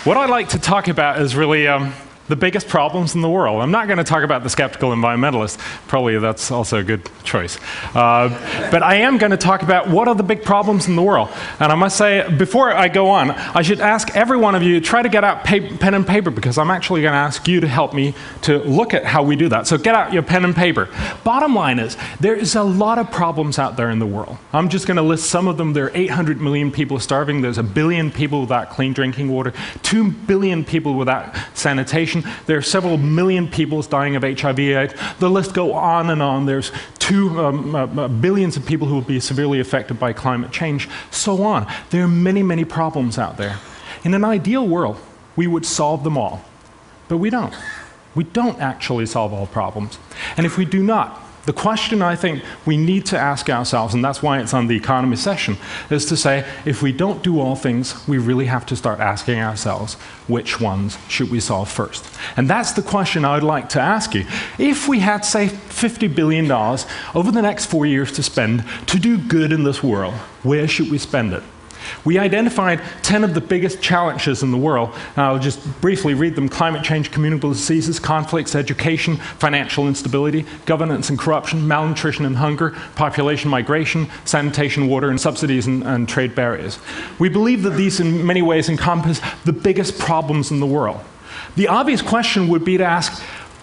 What I'd like to talk about is really the biggest problems in the world. I'm not going to talk about the skeptical environmentalist. Probably that's also a good choice. But I am going to talk about what are the big problems in the world. And I must say, before I go on, I should ask every one of you, try to get out pen and paper, because I'm actually going to ask you to help me to look at how we do that. So get out your pen and paper. Bottom line is, there is a lot of problems out there in the world. I'm just going to list some of them. There are 800 million people starving. There's 1 billion people without clean drinking water. 2 billion people without sanitation. There are several million people dying of HIV/AIDS. The list goes on and on. There's billions of people who will be severely affected by climate change, so on. There are many, many problems out there. In an ideal world, we would solve them all. But we don't. We don't actually solve all problems. And if we do not, the question I think we need to ask ourselves, and that's why it's on the economy session, is to say, if we don't do all things, we really have to start asking ourselves, which ones should we solve first? And that's the question I would like to ask you. If we had, say, $50 billion over the next 4 years to spend to do good in this world, where should we spend it? We identified 10 of the biggest challenges in the world. I'll just briefly read them: climate change, communicable diseases, conflicts, education, financial instability, governance and corruption, malnutrition and hunger, population migration, sanitation, water, and subsidies and trade barriers. We believe that these in many ways encompass the biggest problems in the world. The obvious question would be to ask,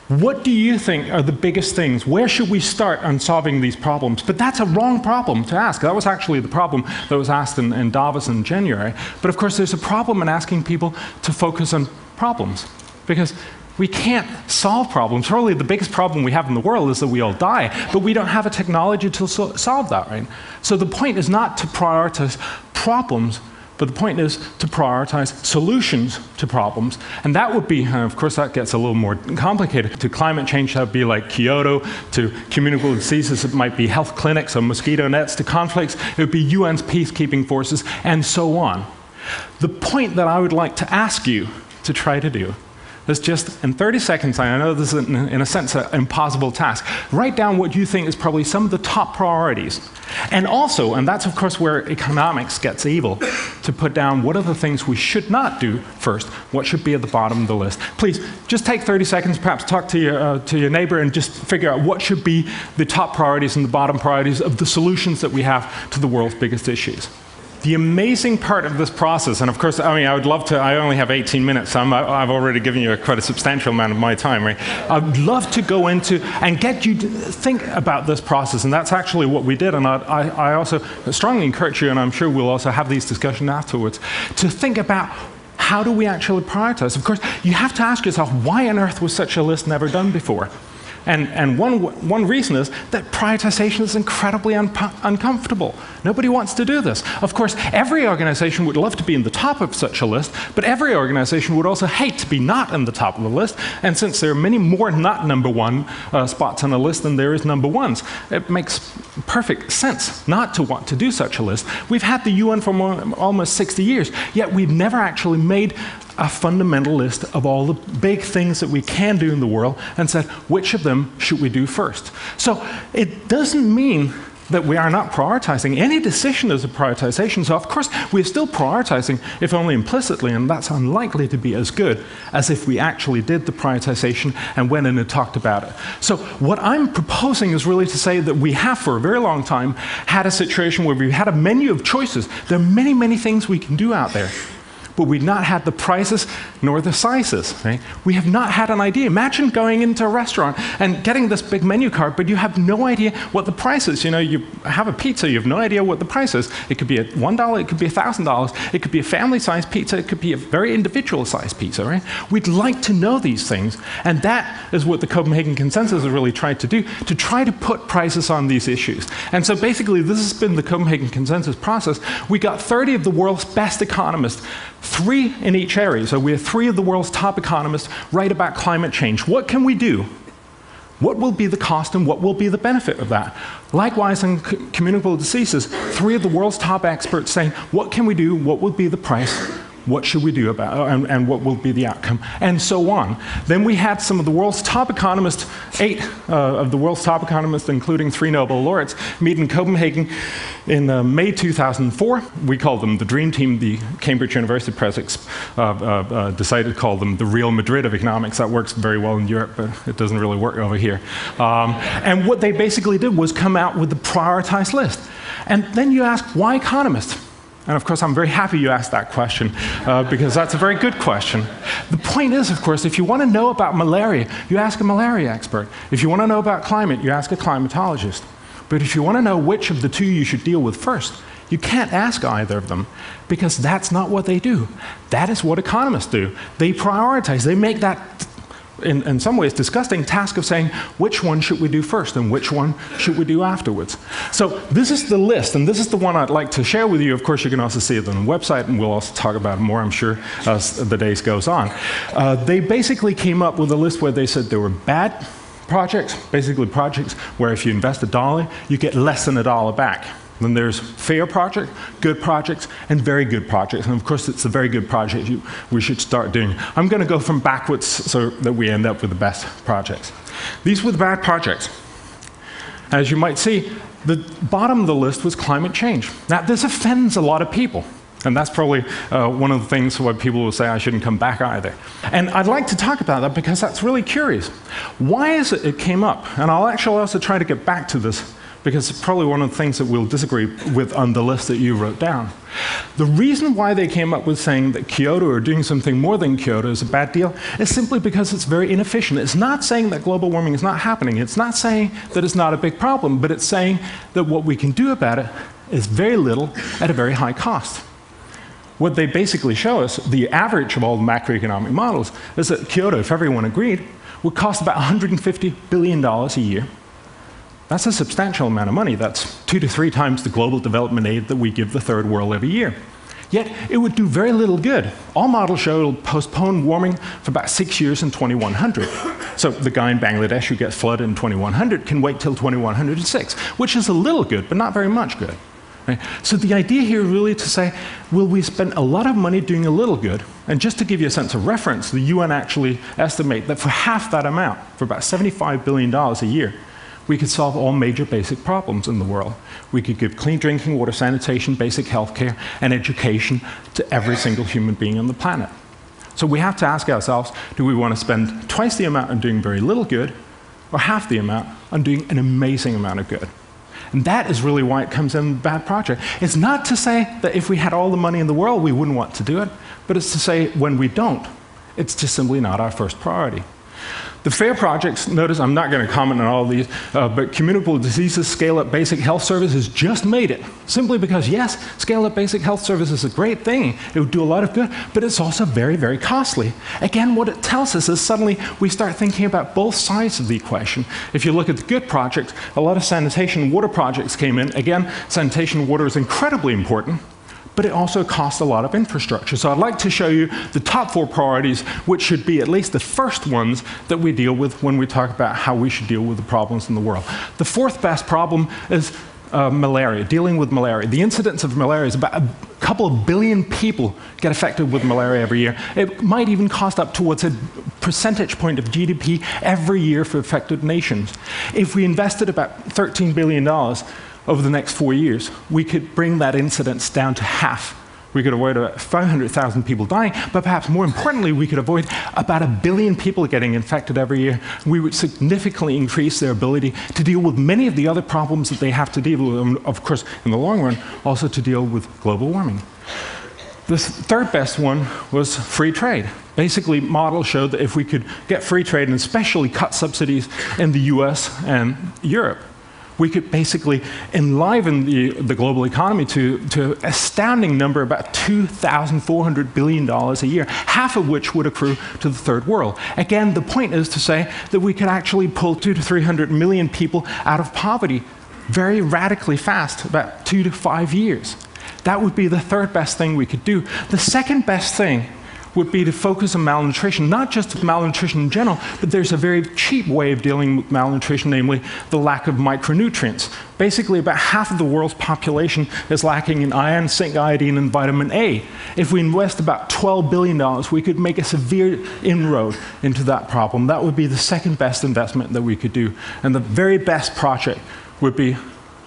what do you think are the biggest things? Where should we start on solving these problems? But that's a wrong problem to ask. That was actually the problem that was asked in Davos in January. But of course, there's a problem in asking people to focus on problems, because we can't solve problems. Probably the biggest problem we have in the world is that we all die, but we don't have a technology to solve that, right? So the point is not to prioritize problems, but the point is to prioritize solutions to problems. And that would be, of course, that gets a little more complicated. To climate change, that would be like Kyoto. To communicable diseases, it might be health clinics or mosquito nets. To conflicts, it would be UN's peacekeeping forces, and so on. The point that I would like to ask you to try to do is just, in 30 seconds, I know this is, in a sense, an impossible task, write down what you think is probably some of the top priorities. And also, and that's of course where economics gets evil, to put down what are the things we should not do first, what should be at the bottom of the list. Please, just take 30 seconds, perhaps talk to your neighbor and just figure out what should be the top priorities and the bottom priorities of the solutions that we have to the world's biggest issues. The amazing part of this process, and of course, I mean, I would love to, I only have 18 minutes, so I've already given you quite a substantial amount of my time, right? I'd love to go into and get you to think about this process, and that's actually what we did, and I also strongly encourage you, and I'm sure we'll also have these discussions afterwards, to think about how do we actually prioritize. Of course, you have to ask yourself, why on earth was such a list never done before? And one reason is that prioritization is incredibly uncomfortable. Nobody wants to do this. Of course, every organization would love to be in the top of such a list, but every organization would also hate to be not in the top of the list. And since there are many more not number one spots on a list than there is number ones, it makes perfect sense not to want to do such a list. We've had the UN for almost 60 years, yet we've never actually made a fundamental list of all the big things that we can do in the world and said, which of them should we do first? So it doesn't mean that we are not prioritizing. Any decision is a prioritization. So of course, we're still prioritizing, if only implicitly, and that's unlikely to be as good as if we actually did the prioritization and went in and talked about it. So what I'm proposing is really to say that we have, for a very long time, had a situation where we've had a menu of choices. There are many, many things we can do out there, but we've not had the prices nor the sizes. Right? We have not had an idea. Imagine going into a restaurant and getting this big menu card, but you have no idea what the price is. You know, you have a pizza, you have no idea what the price is. It could be $1, it could be $1,000, it could be a family-sized pizza, it could be a very individual-sized pizza. Right? We'd like to know these things, and that is what the Copenhagen Consensus has really tried to do, to try to put prices on these issues. And so basically, this has been the Copenhagen Consensus process. We got 30 of the world's best economists, 3 in each area. So we have 3 of the world's top economists write about climate change. What can we do? What will be the cost and what will be the benefit of that? Likewise, in communicable diseases, 3 of the world's top experts saying, what can we do? What will be the price? what should we do about it, and what will be the outcome, and so on. Then we had some of the world's top economists, 8 of the world's top economists, including 3 Nobel laureates, meet in Copenhagen in May 2004. We called them the Dream Team. The Cambridge University Press decided to call them the Real Madrid of economics. That works very well in Europe, but it doesn't really work over here. And what they basically did was come out with the prioritized list. And then you ask, why economists? And of course, I'm very happy you asked that question, because that's a very good question. The point is, of course, if you want to know about malaria, you ask a malaria expert. If you want to know about climate, you ask a climatologist. But if you want to know which of the 2 you should deal with first, you can't ask either of them, because that's not what they do. That is what economists do. They prioritize. They make that, in some ways, disgusting task of saying, which one should we do first and which one should we do afterwards? So this is the list, and this is the one I'd like to share with you. Of course, you can also see it on the website, and we'll also talk about it more, I'm sure, as the days goes on. They basically came up with a list where they said there were bad projects, basically projects where if you invest $1, you get less than $1 back. Then there's fair projects, good projects, and very good projects. And of course, it's a very good project we should start doing. I'm going to go from backwards so that we end up with the best projects. These were the bad projects. As you might see, the bottom of the list was climate change. Now, this offends a lot of people. And that's probably one of the things why people will say I shouldn't come back either. And I'd like to talk about that because that's really curious. Why is it came up? And I'll actually also try to get back to this, because it's probably one of the things that we'll disagree with on the list that you wrote down. The reason why they came up with saying that Kyoto or doing something more than Kyoto is a bad deal is simply because it's very inefficient. It's not saying that global warming is not happening. It's not saying that it's not a big problem, but it's saying that what we can do about it is very little at a very high cost. What they basically show us, the average of all the macroeconomic models, is that Kyoto, if everyone agreed, would cost about $150 billion a year. That's a substantial amount of money. That's 2 to 3 times the global development aid that we give the third world every year. Yet, it would do very little good. All models show it'll postpone warming for about 6 years in 2100. So the guy in Bangladesh who gets flooded in 2100 can wait till 2106, which is a little good, but not very much good. Right? So the idea here is really to say, will we spend a lot of money doing a little good? And just to give you a sense of reference, the UN actually estimate that for half that amount, for about $75 billion a year, we could solve all major basic problems in the world. We could give clean drinking water, sanitation, basic health care, and education to every single human being on the planet. So we have to ask ourselves, do we want to spend twice the amount on doing very little good, or half the amount on doing an amazing amount of good? And that is really why it comes in a bad project. It's not to say that if we had all the money in the world, we wouldn't want to do it, but it's to say when we don't, it's just simply not our first priority. The fair projects, notice I'm not going to comment on all of these, but communicable diseases, scale-up basic health services just made it. Simply because, yes, scale-up basic health services is a great thing. It would do a lot of good, but it's also very, very costly. Again, what it tells us is suddenly we start thinking about both sides of the equation. If you look at the good projects, a lot of sanitation and water projects came in. Again, sanitation and water is incredibly important, but it also costs a lot of infrastructure. So I'd like to show you the top 4 priorities, which should be at least the first ones that we deal with when we talk about how we should deal with the problems in the world. The 4th best problem is malaria, dealing with malaria. The incidence of malaria is about a couple of billion people get affected with malaria every year. It might even cost up towards a percentage point of GDP every year for affected nations. If we invested about $13 billion over the next 4 years, we could bring that incidence down to half. We could avoid about 500,000 people dying, but perhaps more importantly, we could avoid about 1 billion people getting infected every year. We would significantly increase their ability to deal with many of the other problems that they have to deal with, and of course, in the long run, also to deal with global warming. The 3rd best one was free trade. Basically, models showed that if we could get free trade and especially cut subsidies in the US and Europe, we could basically enliven the global economy to an astounding number, about $2,400 billion a year, half of which would accrue to the third world. Again, the point is to say that we could actually pull 200 to 300 million people out of poverty very radically fast, about 2 to 5 years. That would be the 3rd best thing we could do. The 2nd best thing would be to focus on malnutrition, not just malnutrition in general, but there's a very cheap way of dealing with malnutrition, namely the lack of micronutrients. Basically, about half of the world's population is lacking in iron, zinc, iodine, and vitamin A. If we invest about $12 billion, we could make a severe inroad into that problem. That would be the second best investment that we could do. And the very best project would be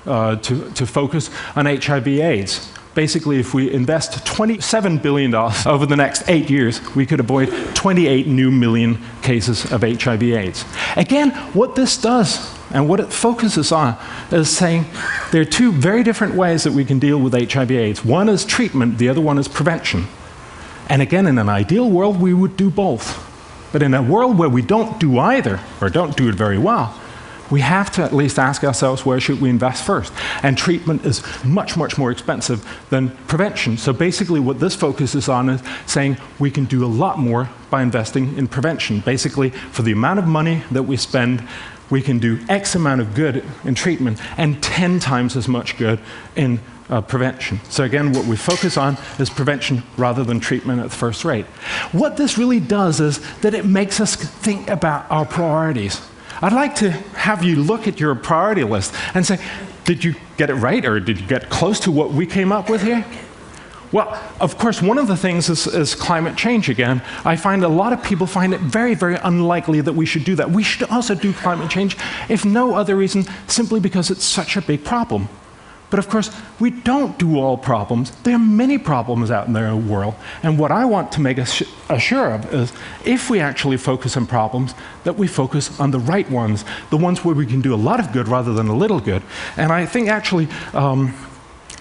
to focus on HIV/AIDS. Basically, if we invest $27 billion over the next 8 years, we could avoid 28 new million cases of HIV/AIDS. Again, what this does and what it focuses on is saying there are two very different ways that we can deal with HIV/AIDS. One is treatment, the other one is prevention. And again, in an ideal world, we would do both. But in a world where we don't do either, or don't do it very well, we have to at least ask ourselves, where should we invest first? And treatment is much, much more expensive than prevention. So basically what this focuses on is saying we can do a lot more by investing in prevention. Basically, for the amount of money that we spend, we can do X amount of good in treatment and 10 times as much good in prevention. So again, what we focus on is prevention rather than treatment at the first rate. What this really does is that it makes us think about our priorities. I'd like to have you look at your priority list and say, did you get it right, or did you get close to what we came up with here? Well, of course, one of the things is climate change again. I find a lot of people find it very, very unlikely that we should do that. We should also do climate change, if no other reason, simply because it's such a big problem. But of course, we don't do all problems. There are many problems out in the world. And what I want to make us sure of is, if we actually focus on problems, that we focus on the right ones, the ones where we can do a lot of good rather than a little good. And I think actually,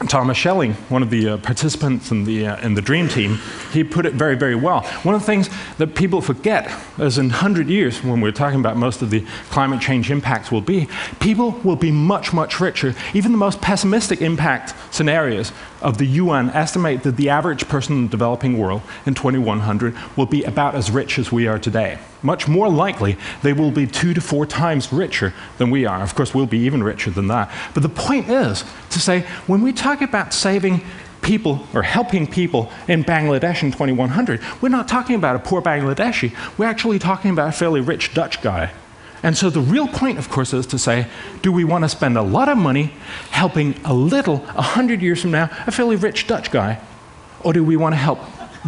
Thomas Schelling, one of the participants in the DREAM team, he put it very, very well. One of the things that people forget is in 100 years, when we're talking about most of the climate change impacts will be, people will be much, much richer. Even the most pessimistic impact scenarios of the UN estimate that the average person in the developing world in 2100 will be about as rich as we are today. Much more likely, they will be 2 to 4 times richer than we are. Of course, we'll be even richer than that. But the point is to say, when we talk about saving people or helping people in Bangladesh in 2100, we're not talking about a poor Bangladeshi. We're actually talking about a fairly rich Dutch guy. And so the real point, of course, is to say, do we want to spend a lot of money helping a little, 100 years from now, a fairly rich Dutch guy? Or do we want to help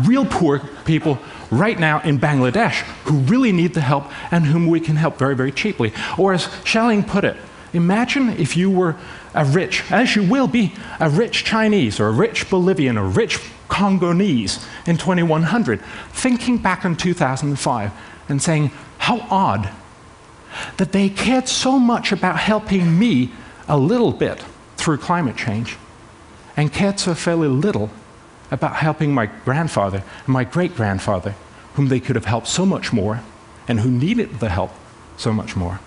real poor people right now in Bangladesh who really need the help and whom we can help very, very cheaply? Or as Schelling put it, imagine if you were a rich, as you will be, a rich Chinese or a rich Bolivian or a rich Congolese in 2100, thinking back on 2005 and saying, how odd that they cared so much about helping me a little bit through climate change and cared so fairly little about helping my grandfather and my great-grandfather, whom they could have helped so much more and who needed the help so much more.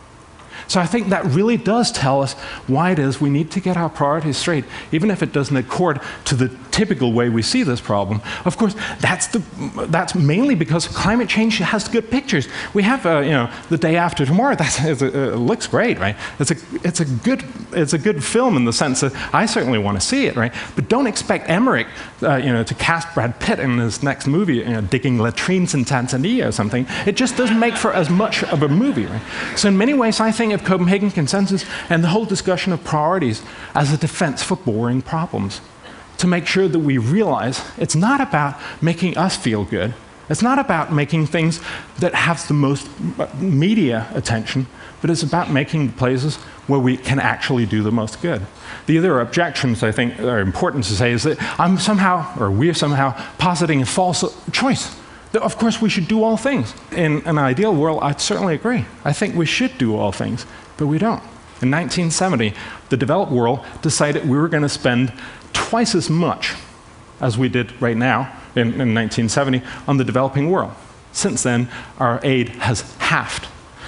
So I think that really does tell us why it is we need to get our priorities straight, even if it doesn't accord to the typical way we see this problem. Of course, that's mainly because climate change has good pictures. We have, The Day After Tomorrow. It looks great, right? It's a good film in the sense that I certainly want to see it, right? But don't expect Emmerich, to cast Brad Pitt in his next movie, digging latrines in Tanzania or something. It just doesn't make for as much of a movie, right? So in many ways, I think of Copenhagen Consensus and the whole discussion of priorities as a defense for boring problems, to make sure that we realize it's not about making us feel good. It's not about making things that have the most media attention, but it's about making places where we can actually do the most good. The other objections I think are important to say is that we're somehow positing a false choice. Of course, we should do all things. In an ideal world, I certainly agree. I think we should do all things, but we don't. In 1970, the developed world decided we were going to spend twice as much as we did right now in 1970 on the developing world. Since then, our aid has halved.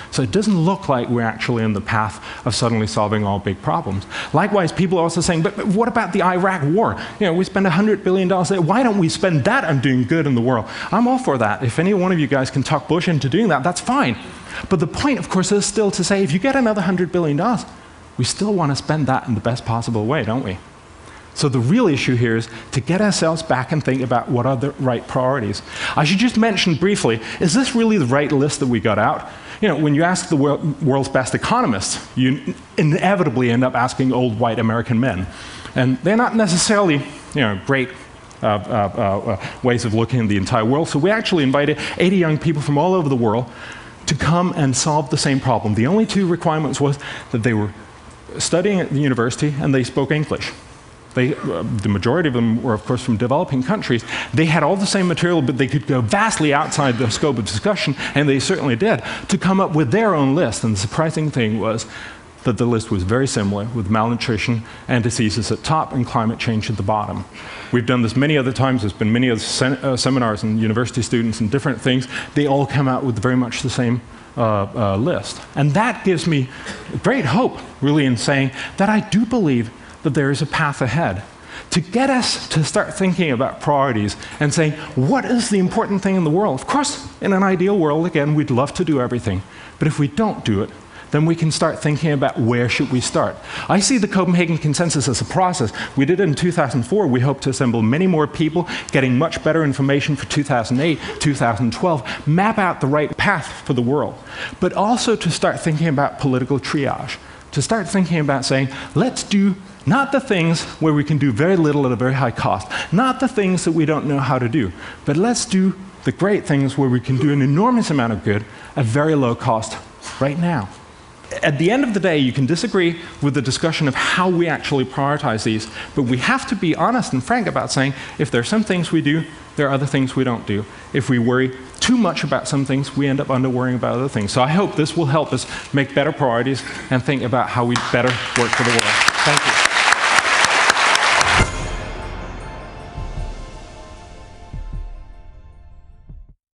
So it doesn't look like we're actually in the path of suddenly solving all big problems. Likewise, people are also saying, but what about the Iraq war? We spend $100 billion there. Why don't we spend that on doing good in the world? I'm all for that. If any one of you guys can talk Bush into doing that, that's fine. But the point, of course, is still to say, if you get another $100 billion, we still want to spend that in the best possible way, don't we? So the real issue here is to get ourselves back and think about what are the right priorities. I should just mention briefly, is this really the right list that we got out? You know, when you ask the world's best economists, you inevitably end up asking old white American men. And they're not necessarily, great ways of looking at the entire world. So we actually invited 80 young people from all over the world to come and solve the same problem. The only two requirements was that they were studying at the university and they spoke English. The majority of them were, of course, from developing countries. They had all the same material, but they could go vastly outside the scope of discussion, and they certainly did, to come up with their own list. And the surprising thing was that the list was very similar, with malnutrition and diseases at top and climate change at the bottom. We've done this many other times. There's been many other seminars and university students and different things. They all come out with very much the same list. And that gives me great hope, really, in saying that I do believe that there is a path ahead to get us to start thinking about priorities and saying, what is the important thing in the world? Of course, in an ideal world, again, we'd love to do everything. But if we don't do it, then we can start thinking about where should we start. I see the Copenhagen Consensus as a process. We did it in 2004. We hope to assemble many more people, getting much better information for 2008, 2012, map out the right path for the world. But also to start thinking about political triage, to start thinking about saying, let's do not the things where we can do very little at a very high cost, not the things that we don't know how to do, but let's do the great things where we can do an enormous amount of good at very low cost right now. At the end of the day, you can disagree with the discussion of how we actually prioritize these, but we have to be honest and frank about saying, if there are some things we do, there are other things we don't do. If we worry too much about some things, we end up under-worrying about other things. So I hope this will help us make better priorities and think about how we better work for the world.